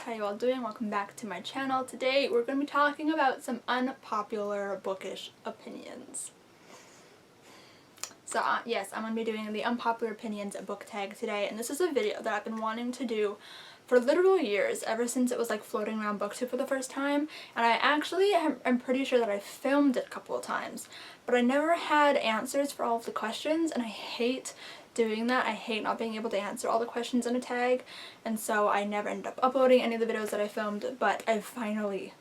how you all doing? Welcome back to my channel. Today we're going to be talking about some unpopular bookish opinions. So yes, I'm going to be doing the unpopular opinions book tag today, and this is a video that I've been wanting to do for literal years, ever since it was like floating around BookTube for the first time. And I actually I'm pretty sure that I filmed it a couple of times, but I never had answers for all of the questions, and I hate doing that. I hate not being able to answer all the questions in a tag, and so I never ended up uploading any of the videos that I filmed, but I finally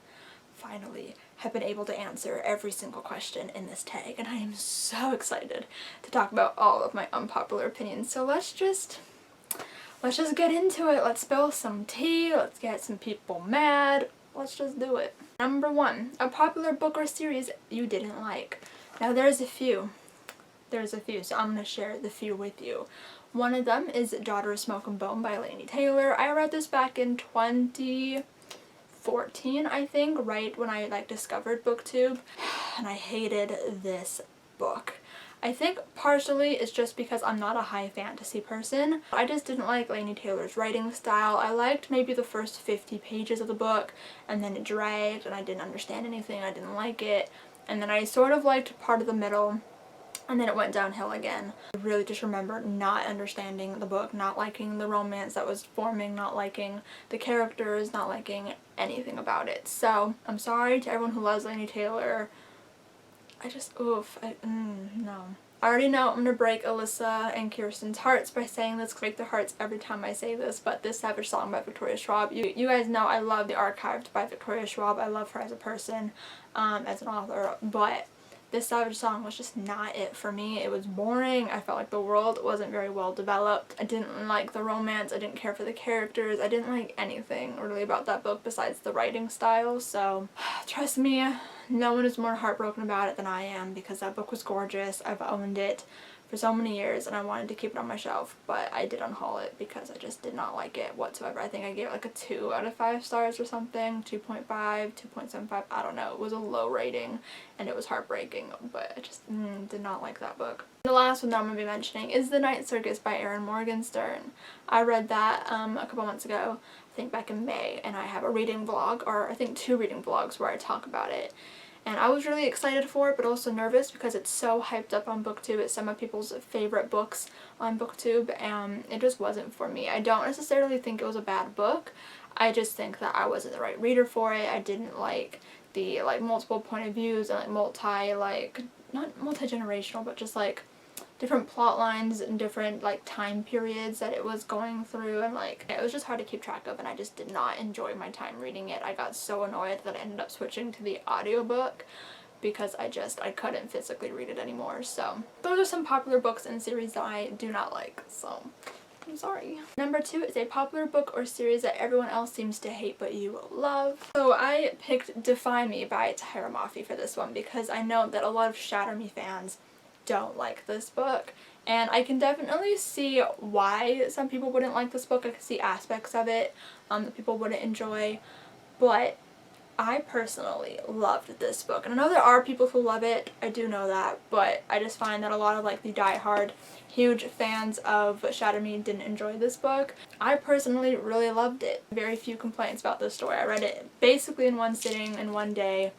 have been able to answer every single question in this tag, and I am so excited to talk about all of my unpopular opinions. So let's just get into it. Let's spill some tea, let's get some people mad, let's just do it. Number 1, a popular book or series you didn't like. Now there's a few, so I'm going to share the few with you. One of them is Daughter of Smoke and Bone by Laini Taylor. I read this back in 2014, I think, right when I discovered BookTube, and I hated this book. I think partially it's just because I'm not a high fantasy person. I just didn't like Laini Taylor's writing style. I liked maybe the first 50 pages of the book, and then it dragged and I didn't understand anything. I didn't like it, and then I sort of liked part of the middle, and then it went downhill again. I really just remember not understanding the book, not liking the romance that was forming, not liking the characters, not liking anything about it. So I'm sorry to everyone who loves Laini Taylor. No. I already know I'm gonna break Alyssa and Kirsten's hearts by saying this, break their hearts every time I say this, but this Savage Song by Victoria Schwab, you guys know I love The Archived by Victoria Schwab. I love her as a person, as an author, but this Savage Song was just not it for me. It was boring. I felt like the world wasn't very well developed. I didn't like the romance. I didn't care for the characters. I didn't like anything really about that book besides the writing style. So trust me, no one is more heartbroken about it than I am, because that book was gorgeous. I've owned it for so many years and I wanted to keep it on my shelf, but I did unhaul it because I just did not like it whatsoever. I think I gave it like a 2 out of 5 stars or something, 2.5, 2.75, I don't know. It was a low rating and it was heartbreaking, but I just did not like that book. The last one that I'm going to be mentioning is The Night Circus by Erin Morgenstern. I read that a couple months ago, I think back in May, and I have a reading vlog, or I think 2 reading vlogs where I talk about it. And I was really excited for it, but also nervous because it's so hyped up on BookTube. It's some of people's favorite books on BookTube, and it just wasn't for me. I don't necessarily think it was a bad book. I just think that I wasn't the right reader for it. I didn't like the multiple point of views and not multi-generational, but just different plot lines and different time periods that it was going through, and it was just hard to keep track of, and I just did not enjoy my time reading it. I got so annoyed that I ended up switching to the audiobook because I couldn't physically read it anymore. So those are some popular books and series that I do not like, so I'm sorry. Number 2 is a popular book or series that everyone else seems to hate but you love. So I picked Defy Me by Tahira Mafi for this one because I know that a lot of Shatter Me fans don't like this book, and I can definitely see why some people wouldn't like this book. I can see aspects of it that people wouldn't enjoy, but I personally loved this book. And I know there are people who love it, I do know that, but I just find that a lot of the die-hard huge fans of Shatter Me didn't enjoy this book. I personally really loved it. Very few complaints about this story. I read it basically in one sitting, in one day.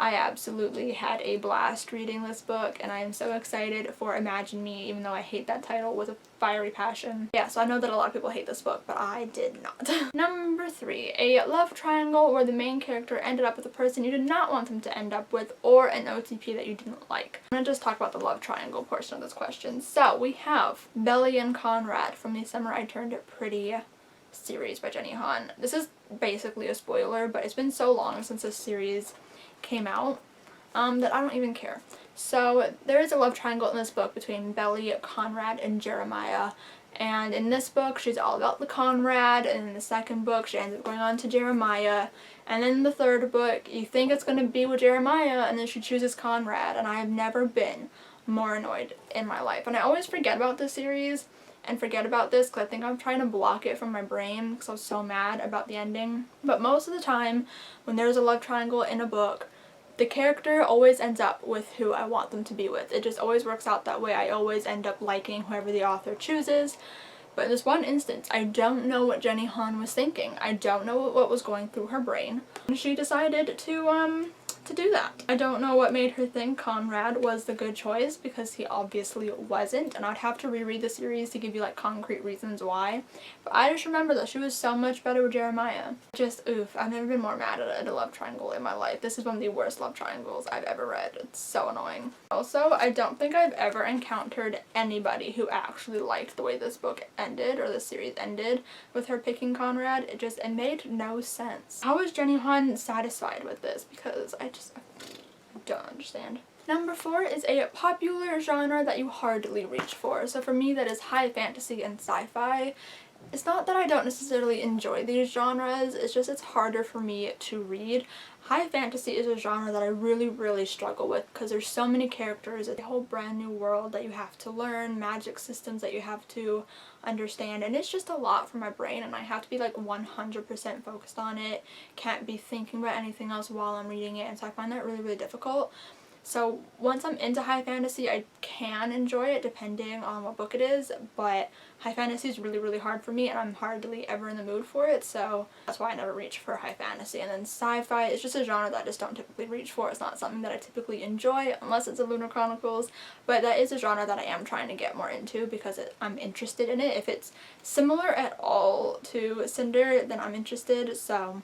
I absolutely had a blast reading this book, and I am so excited for Imagine Me, even though I hate that title with a fiery passion. Yeah, so I know that a lot of people hate this book, but I did not. Number 3, a love triangle where the main character ended up with a person you did not want them to end up with, or an OTP that you didn't like. I'm going to just talk about the love triangle portion of this question. So we have Belly and Conrad from the Summer I Turned Pretty series by Jenny Han. This is basically a spoiler, but it's been so long since this series came out that I don't even care. So there is a love triangle in this book between Belly, Conrad, and Jeremiah, and in this book she's all about the Conrad, and in the second book she ends up going on to Jeremiah, and then in the third book you think it's going to be with Jeremiah, and then she chooses Conrad, and I have never been more annoyed in my life. And I always forget about this series and forget about this because I think I'm trying to block it from my brain because I was so mad about the ending. But most of the time when there's a love triangle in a book, the character always ends up with who I want them to be with. It just always works out that way. I always end up liking whoever the author chooses But in this one instance, I don't know what Jenny Han was thinking. I don't know what was going through her brain. And she decided to do that. I don't know what made her think Conrad was the good choice, because he obviously wasn't, and I'd have to reread the series to give you like concrete reasons why. But I just remember that she was so much better with Jeremiah. Just oof, I've never been more mad at a love triangle in my life. This is one of the worst love triangles I've ever read. It's so annoying. Also, I don't think I've ever encountered anybody who actually liked the way this book ended, or the series ended, with her picking Conrad. It made no sense. How is Jenny Han satisfied with this? Because I don't understand. Number 4 is a popular genre that you hardly reach for. So for me, that is high fantasy and sci-fi. It's not that I don't necessarily enjoy these genres, it's just it's harder for me to read. High fantasy is a genre that I really struggle with, because there's so many characters, a whole brand new world that you have to learn, magic systems that you have to understand, and it's just a lot for my brain, and I have to be like 100% focused on it, can't be thinking about anything else while I'm reading it, and so I find that really difficult. So once I'm into high fantasy, I can enjoy it depending on what book it is, but high fantasy is really hard for me, and I'm hardly ever in the mood for it, so that's why I never reach for high fantasy. And then sci-fi is just a genre that I just don't typically reach for. It's not something that I typically enjoy unless it's a Lunar Chronicles, but that is a genre that I am trying to get more into because I'm interested in it. If it's similar at all to Cinder, then I'm interested, so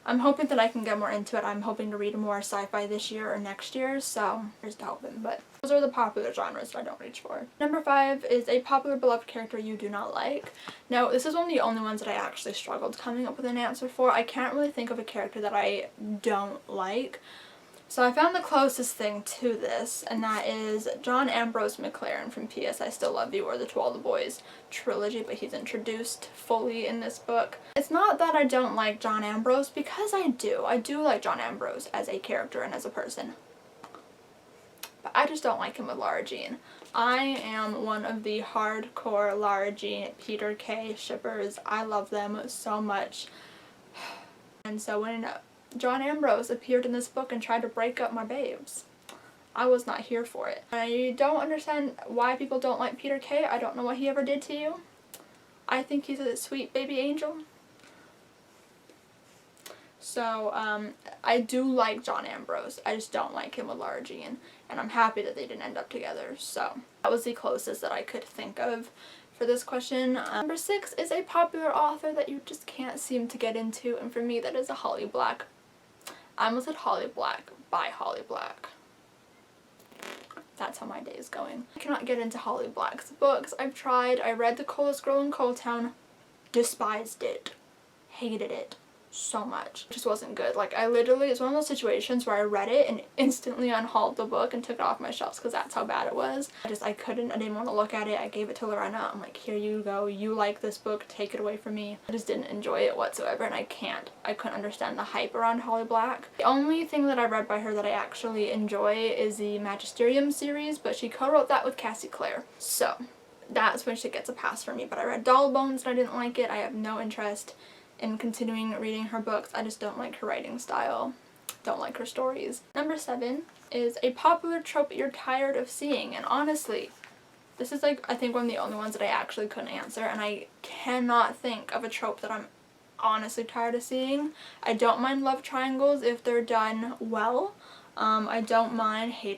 I'm hoping that I can get more into it. I'm hoping to read more sci-fi this year or next year, so here's to hoping. But those are the popular genres that I don't reach for. Number 5 is a popular beloved character you do not like. Now, this is one of the only ones that I actually struggled coming up with an answer for. I can't really think of a character that I don't like. So I found the closest thing to this, and that is John Ambrose McLaren from P.S. I Still Love You, or the To All the Boys trilogy, but he's introduced fully in this book. It's not that I don't like John Ambrose, because I do. I do like John Ambrose as a character and as a person. But I just don't like him with Lara Jean. I am one of the hardcore Lara Jean, Peter Kay shippers. I love them so much. And so when John Ambrose appeared in this book and tried to break up my babes, I was not here for it. I don't understand why people don't like Peter Kay. I don't know what he ever did to you. I think he's a sweet baby angel. So, I do like John Ambrose. I just don't like him with Lara Jean, and I'm happy that they didn't end up together. So, that was the closest that I could think of for this question. Number 6 is a popular author that you just can't seem to get into, and for me that is a Holly Black. I almost said Holly Black by Holly Black. That's how my day is going. I cannot get into Holly Black's books. I've tried. I read The Coolest Girl in Coal Town. Despised it. Hated it so much. It just wasn't good. Like, it's one of those situations where I read it and instantly unhauled the book and took it off my shelves because that's how bad it was. I didn't want to look at it. I gave it to Lorena. I'm like, here you go. You like this book. Take it away from me. I just didn't enjoy it whatsoever, and I couldn't understand the hype around Holly Black. The only thing that I read by her that I actually enjoy is the Magisterium series, but she co-wrote that with Cassie Clare. So, that's when she gets a pass for me. But I read Doll Bones and I didn't like it. I have no interest in continuing reading her books. I just don't like her writing style. Don't like her stories. Number 7 is a popular trope you're tired of seeing. And honestly, this is like, I think one of the only ones that I actually couldn't answer, and I cannot think of a trope that I'm honestly tired of seeing. I don't mind love triangles if they're done well. I don't mind hate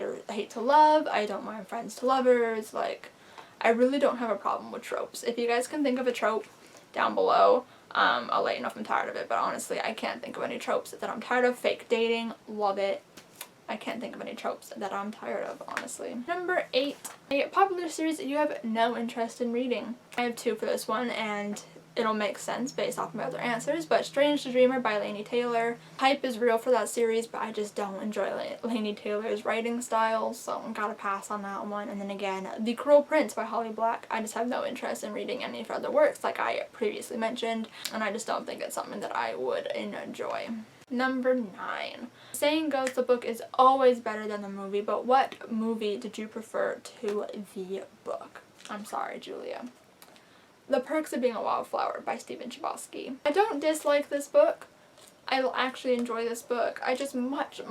to love. I don't mind friends to lovers. Like, I really don't have a problem with tropes. If you guys can think of a trope down below, I'll let you know if I'm tired of it, but honestly, I can't think of any tropes that I'm tired of. Fake dating, love it. I can't think of any tropes that I'm tired of, honestly. Number 8, a popular series that you have no interest in reading. I have 2 for this one, and it'll make sense based off my other answers, but Strange the Dreamer by Laini Taylor. Hype is real for that series, but I just don't enjoy Laini Taylor's writing style, so I gotta pass on that one. And then again, The Cruel Prince by Holly Black. I just have no interest in reading any of her other works, like I previously mentioned, and I just don't think it's something that I would enjoy. Number 9. Saying goes the book is always better than the movie, but what movie did you prefer to the book? I'm sorry, Julia. The Perks of Being a Wildflower by Stephen Chbosky. I don't dislike this book. I'll actually enjoy this book. I just much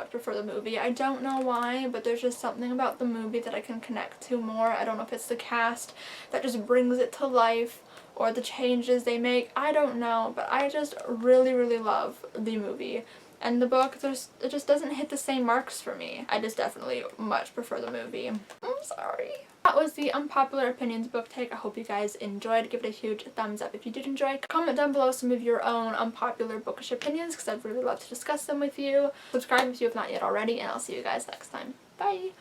prefer the movie. I don't know why, but there's just something about the movie that I can connect to more. I don't know if it's the cast that just brings it to life or the changes they make. I don't know, but I just really love the movie. And the book, it just doesn't hit the same marks for me. I just definitely much prefer the movie. I'm sorry. That was the Unpopular Opinions book take. I hope you guys enjoyed. Give it a huge thumbs up if you did enjoy. Comment down below some of your own unpopular bookish opinions because I'd really love to discuss them with you. Subscribe if you have not yet already, and I'll see you guys next time. Bye!